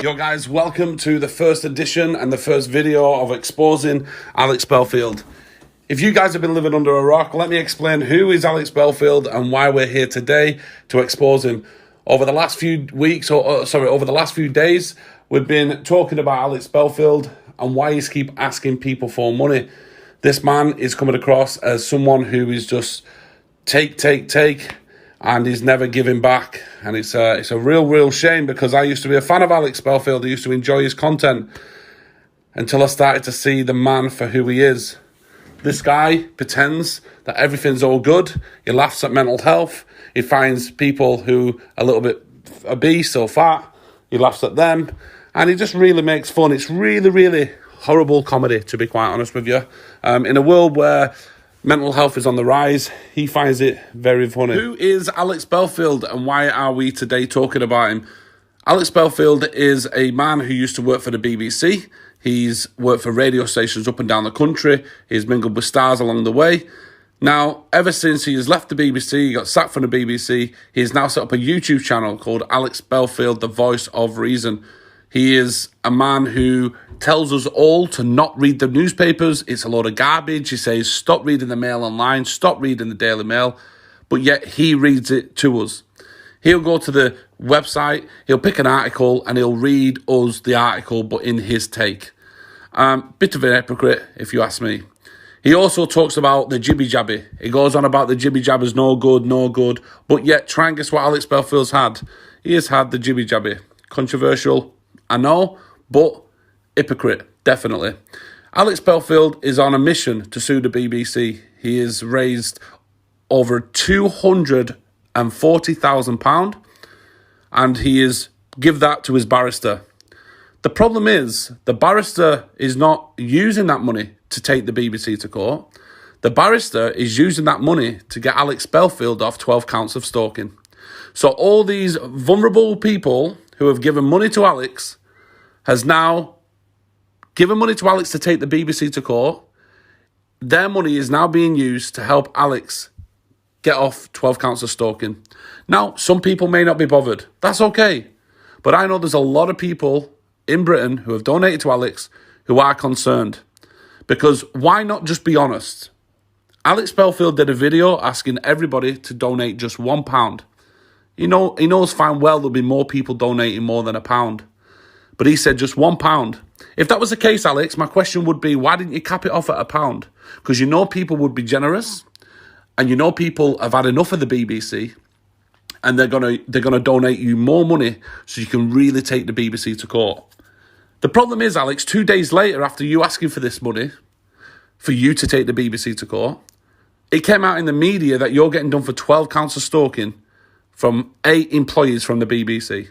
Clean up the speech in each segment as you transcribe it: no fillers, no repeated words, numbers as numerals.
Yo guys, welcome to the first edition and the first video of exposing Alex Belfield. If you guys have been living under a rock, let me explain who is Alex Belfield and why we're here today to expose him. Over the last few weeks, over the last few days, we've been talking about Alex Belfield and why he's keep asking people for money. This man is coming across as someone who is just take, and he's never giving back. And it's a real shame, because I used to be a fan of Alex Belfield. I used to enjoy his content until I started to see the man for who he is. This guy pretends that everything's all good. He laughs at mental health. He finds people who are a little bit obese or fat. He laughs at them. And he just really makes fun. It's really horrible comedy, to be quite honest with you. In a world where mental health is on the rise, he finds it very funny. Who is Alex Belfield and why are we today talking about him? Alex Belfield is a man who used to work for the BBC. He's worked for radio stations up and down the country. He's mingled with stars along the way. Now, ever since he has left the BBC, he got sacked from the BBC, he has now set up a YouTube channel called Alex Belfield, the Voice of Reason. He is a man who tells us all to not read the newspapers. It's a load of garbage. He says, stop reading the Mail online, stop reading the Daily Mail. But yet he reads it to us. He'll go to the website, he'll pick an article, and he'll read us the article, but in his take. Bit of an hypocrite, if you ask me. He also talks about the jibby-jabby. He goes on about the jibby-jabber's no good. But yet, try and guess what Alex Belfield's had. He has had the jibby-jabby. Controversial, I know, but hypocrite, definitely. Alex Belfield is on a mission to sue the BBC. He has raised over £240,000 and he has give that to his barrister. The problem is the barrister is not using that money to take the BBC to court. The barrister is using that money to get Alex Belfield off 12 counts of stalking. So all these vulnerable people who have given money to Alex has now given money to Alex to take the BBC to court. Their money is now being used to help Alex get off 12 counts of stalking. Now, some people may not be bothered. That's okay. But I know there's a lot of people in Britain who have donated to Alex who are concerned. Because why not just be honest? Alex Belfield did a video asking everybody to donate just £1. He knows fine well there'll be more people donating more than £1. But he said just £1. If that was the case, Alex, my question would be, why didn't you cap it off at £1? Because you know people would be generous, and you know people have had enough of the BBC, and they're gonna donate you more money so you can really take the BBC to court. The problem is, Alex, 2 days later, after you asking for this money, for you to take the BBC to court, it came out in the media that you're getting done for 12 counts of stalking from 8 employees from the BBC.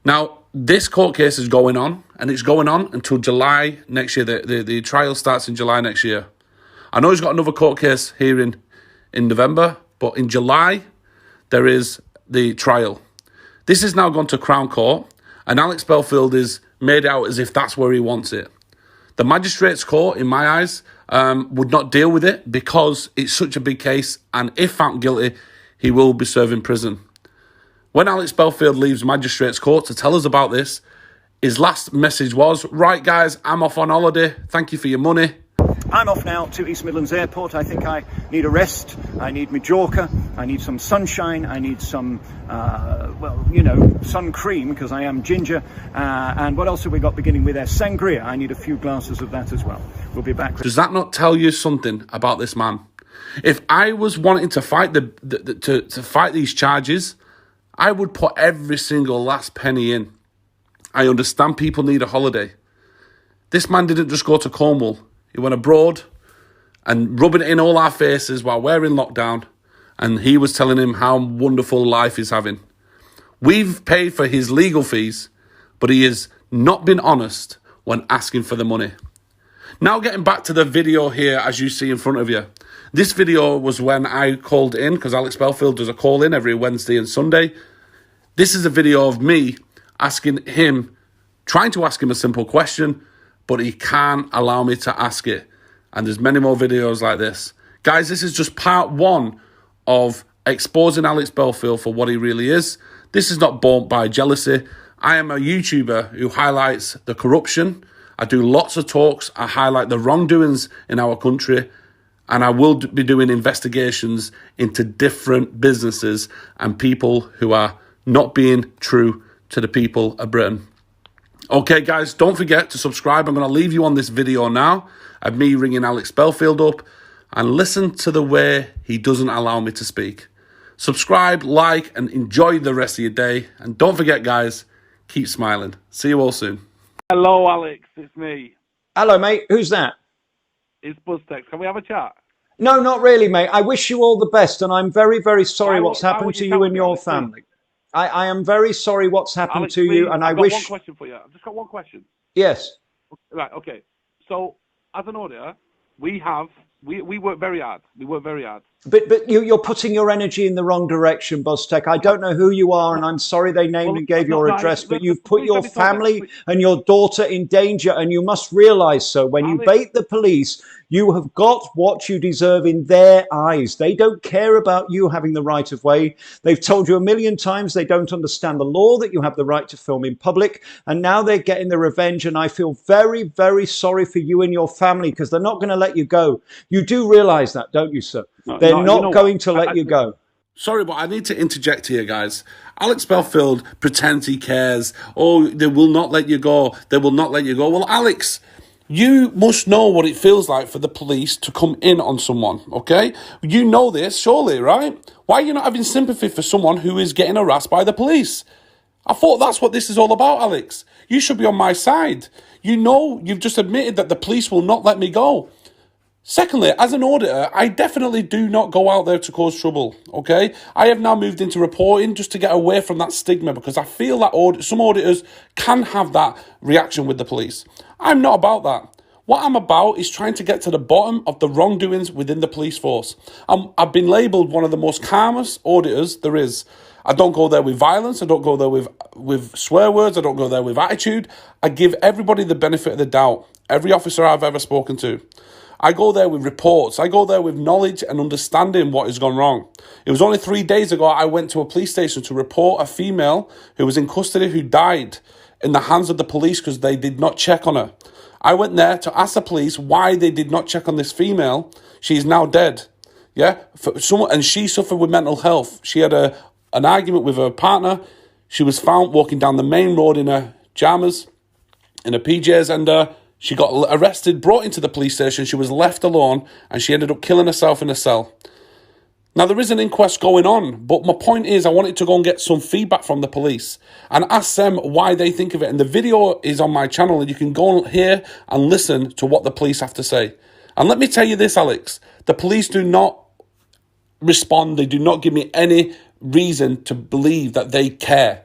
Now, this court case is going on, and it's going on until July next year. The trial starts in July next year. I know he's got another court case here in November, but in July, there is the trial. This has now gone to Crown Court, and Alex Belfield is made out as if that's where he wants it. The Magistrates' Court, in my eyes, would not deal with it because it's such a big case, and if found guilty, he will be serving prison. When Alex Belfield leaves Magistrates' Court to tell us about this, his last message was, right guys, I'm off on holiday, thank you for your money. I'm off now to East Midlands Airport. I think I need a rest. I need Majorca. I need some sunshine. I need some, sun cream because I am ginger. And what else have we got beginning with S? Sangria. I need a few glasses of that as well. We'll be back. Does that not tell you something about this man? If I was wanting to fight to fight these charges, I would put every single last penny in. I understand people need a holiday. This man didn't just go to Cornwall. He went abroad and rubbing it in all our faces while we're in lockdown. And he was telling him how wonderful life he's having. We've paid for his legal fees, but he has not been honest when asking for the money. Now getting back to the video here, as you see in front of you. This video was when I called in, because Alex Belfield does a call in every Wednesday and Sunday. This is a video of me trying to ask him a simple question, but he can't allow me to ask it. And there's many more videos like this. Guys, this is just part one of exposing Alex Belfield for what he really is. This is not born by jealousy. I am a YouTuber who highlights the corruption. I do lots of talks. I highlight the wrongdoings in our country. And I will be doing investigations into different businesses and people who are not being true to the people of Britain. Okay, guys, don't forget to subscribe. I'm going to leave you on this video now of me ringing Alex Belfield up, and listen to the way he doesn't allow me to speak. Subscribe, like, and enjoy the rest of your day. And don't forget, guys, keep smiling. See you all soon. Hello, Alex. It's me. Hello, mate. Who's that? It's Buzztex. Can we have a chat? No, not really, mate. I wish you all the best, and I'm very, very sorry what's happened to you and your family. I am very sorry what's happened to you, and I wish... I've got one question for you. I've just got one question. Yes. Right, okay. So, as an auditor, we work very hard. We work very hard. But you're putting your energy in the wrong direction, Buzztex. I don't know who you are, and I'm sorry they named and gave your address, but you've put your family and your daughter in danger, and you must realize so. When you bait the police, you have got what you deserve in their eyes. They don't care about you having the right of way. They've told you a million times they don't understand the law, that you have the right to film in public, and now they're getting the revenge, and I feel very, very sorry for you and your family, because they're not going to let you go. You do realize that, don't you, sir? They're not going to let you go. Sorry, but I need to interject here, guys. Alex Belfield pretends he cares. Oh, they will not let you go. They will not let you go. Well, Alex, you must know what it feels like for the police to come in on someone, okay? You know this, surely, right? Why are you not having sympathy for someone who is getting harassed by the police? I thought that's what this is all about, Alex. You should be on my side. You know, you've just admitted that the police will not let me go. Secondly, as an auditor, I definitely do not go out there to cause trouble, okay? I have now moved into reporting just to get away from that stigma, because I feel that some auditors can have that reaction with the police. I'm not about that. What I'm about is trying to get to the bottom of the wrongdoings within the police force. I've been labelled one of the most calmest auditors there is. I don't go there with violence. I don't go there with swear words. I don't go there with attitude. I give everybody the benefit of the doubt, every officer I've ever spoken to. I go there with reports. I go there with knowledge and understanding what has gone wrong. It was only 3 days ago I went to a police station to report a female who was in custody who died in the hands of the police because they did not check on her. I went there to ask the police why they did not check on this female. She is now dead. Yeah, and she suffered with mental health. She had an argument with her partner. She was found walking down the main road in her jammers, in her PJs, and she got arrested, brought into the police station. She was left alone, and she ended up killing herself in a cell. Now, there is an inquest going on, but my point is I wanted to go and get some feedback from the police and ask them why they think of it. And the video is on my channel, and you can go here and listen to what the police have to say. And let me tell you this, Alex, the police do not respond. They do not give me any reason to believe that they care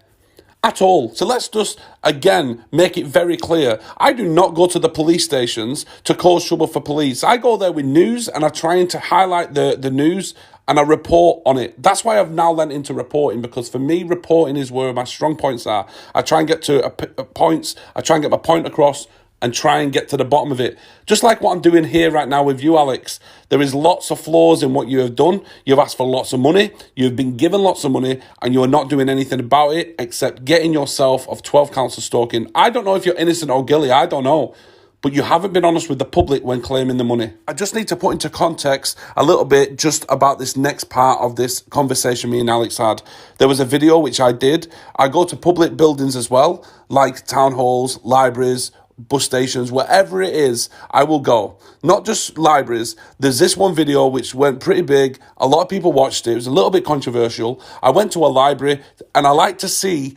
at all. So let's just, again, make it very clear. I do not go to the police stations to cause trouble for police. I go there with news, and I'm trying to highlight the news, and I report on it. That's why I've now lent into reporting, because for me, reporting is where my strong points are. I try and get to points. I try and get my point across and try and get to the bottom of it. Just like what I'm doing here right now with you, Alex. There is lots of flaws in what you have done. You've asked for lots of money. You've been given lots of money, and you are not doing anything about it except getting yourself of 12 counts of stalking. I don't know if you're innocent or guilty. I don't know. But you haven't been honest with the public when claiming the money. I just need to put into context a little bit just about this next part of this conversation me and Alex had. There was a video which I did. I go to public buildings as well, like town halls, libraries, bus stations, wherever it is, I will go. Not just libraries. There's this one video which went pretty big. A lot of people watched it. It was a little bit controversial. I went to a library, and I like to see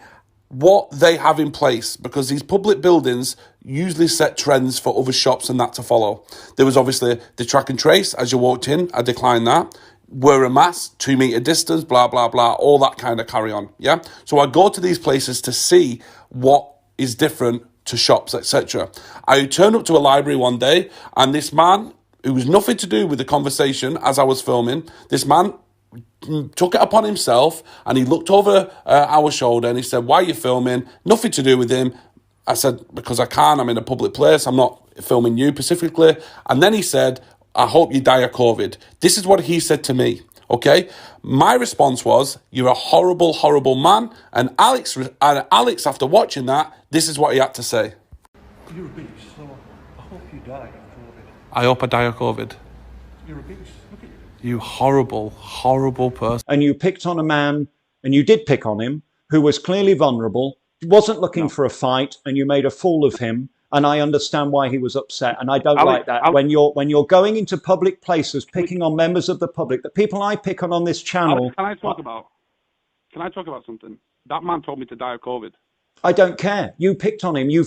what they have in place, because these public buildings usually set trends for other shops and that to follow. There was obviously the track and trace as you walked in. I declined that. Wear a mask, 2 meter distance, blah, blah, blah, all that kind of carry on. Yeah. So I go to these places to see what is different to shops, etc. I turned up to a library one day, and this man, who was nothing to do with the conversation as I was filming, this man took it upon himself, and he looked over our shoulder and he said, "Why are you filming?" Nothing to do with him. I said, "Because I can. I'm in a public place. I'm not filming you specifically." And then he said, "I hope you die of COVID." This is what he said to me. Okay? My response was, you're a horrible, horrible man. And Alex, after watching that, this is what he had to say. You're a beast, so I hope you die of COVID. I hope I die of COVID. You're a beast. Look at you. You horrible, horrible person. And you picked on a man, and you did pick on him, who was clearly vulnerable, wasn't looking for a fight, and you made a fool of him. And I understand why he was upset, and I don't like that. When you're going into public places, picking on members of the public, the people I pick on this channel. Can I talk about something? That man told me to die of COVID. I don't care. You picked on him. You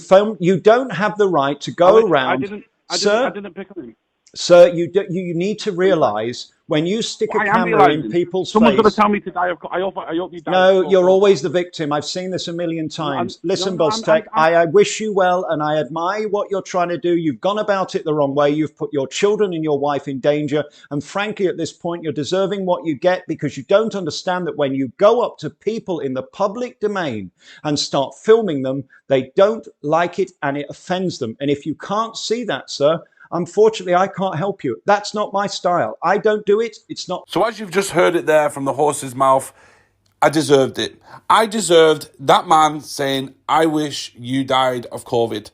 don't have the right to go around. I didn't pick on him. Sir, you need to realise when you stick a camera in people's Someone's face. going to tell me to die of COVID. I hope you die. No, you're always the victim. I've seen this a million times. Listen, Buzztex, I wish you well, and I admire what you're trying to do. You've gone about it the wrong way. You've put your children and your wife in danger. And frankly, at this point, you're deserving what you get, because you don't understand that when you go up to people in the public domain and start filming them, they don't like it and it offends them. And if you can't see that, sir, unfortunately, I can't help you. That's not my style. I don't do it. It's not. So as you've just heard it there from the horse's mouth, I deserved it. I deserved that man saying, I wish you died of COVID.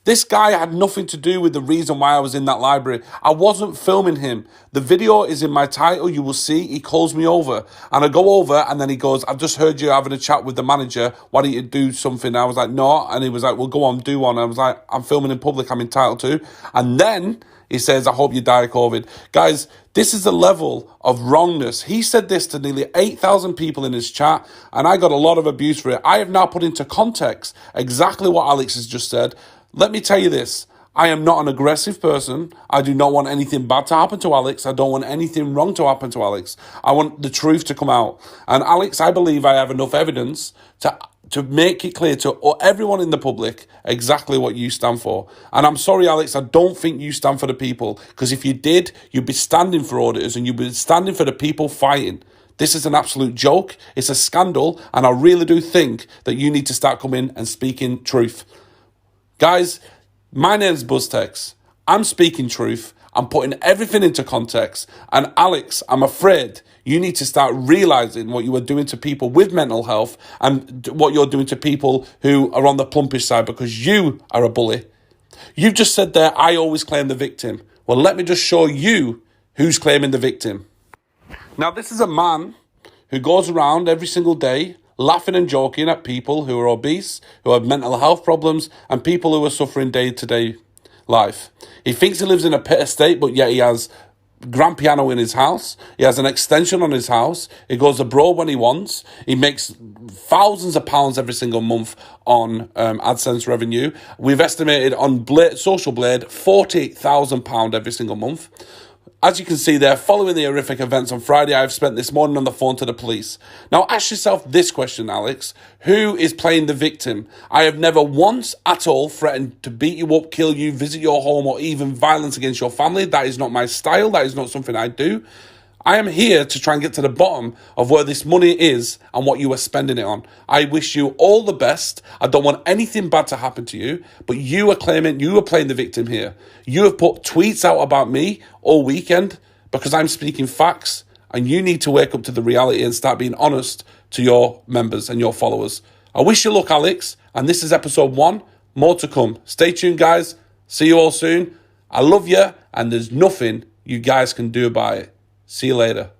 This guy had nothing to do with the reason why I was in that library. I wasn't filming him. The video is in my title. You will see he calls me over. And I go over and then he goes, I've just heard you having a chat with the manager. Why don't you do something? And I was like, no. And he was like, well, go on, do one. And I was like, I'm filming in public. I'm entitled to. And then he says, I hope you die of COVID. Guys, this is the level of wrongness. He said this to nearly 8,000 people in his chat, and I got a lot of abuse for it. I have now put into context exactly what Alex has just said. Let me tell you this. I am not an aggressive person. I do not want anything bad to happen to Alex. I don't want anything wrong to happen to Alex. I want the truth to come out. And Alex, I believe I have enough evidence to make it clear to everyone in the public exactly what you stand for. And I'm sorry, Alex, I don't think you stand for the people. Because if you did, you'd be standing for auditors and you'd be standing for the people fighting. This is an absolute joke. It's a scandal. And I really do think that you need to start coming and speaking truth. Guys, my name's Buzztex. I'm speaking truth. I'm putting everything into context. And Alex, I'm afraid you need to start realising what you are doing to people with mental health and what you're doing to people who are on the plumpish side, because you are a bully. You've just said there, I always claim the victim. Well, let me just show you who's claiming the victim. Now, this is a man who goes around every single day laughing and joking at people who are obese, who have mental health problems, and people who are suffering day-to-day life. He thinks he lives in a pit estate, but yet he has grand piano in his house. He has an extension on his house. He goes abroad when he wants. He makes thousands of pounds every single month on AdSense revenue. We've estimated on Social Blade £40,000 every single month. As you can see there, following the horrific events on Friday, I've spent this morning on the phone to the police. Now, ask yourself this question, Alex. Who is playing the victim? I have never once at all threatened to beat you up, kill you, visit your home, or even violence against your family. That is not my style. That is not something I do. I am here to try and get to the bottom of where this money is and what you are spending it on. I wish you all the best. I don't want anything bad to happen to you, but you are claiming you are playing the victim here. You have put tweets out about me all weekend because I'm speaking facts, and you need to wake up to the reality and start being honest to your members and your followers. I wish you luck, Alex, and this is episode 1. More to come. Stay tuned, guys. See you all soon. I love you, and there's nothing you guys can do about it. See you later.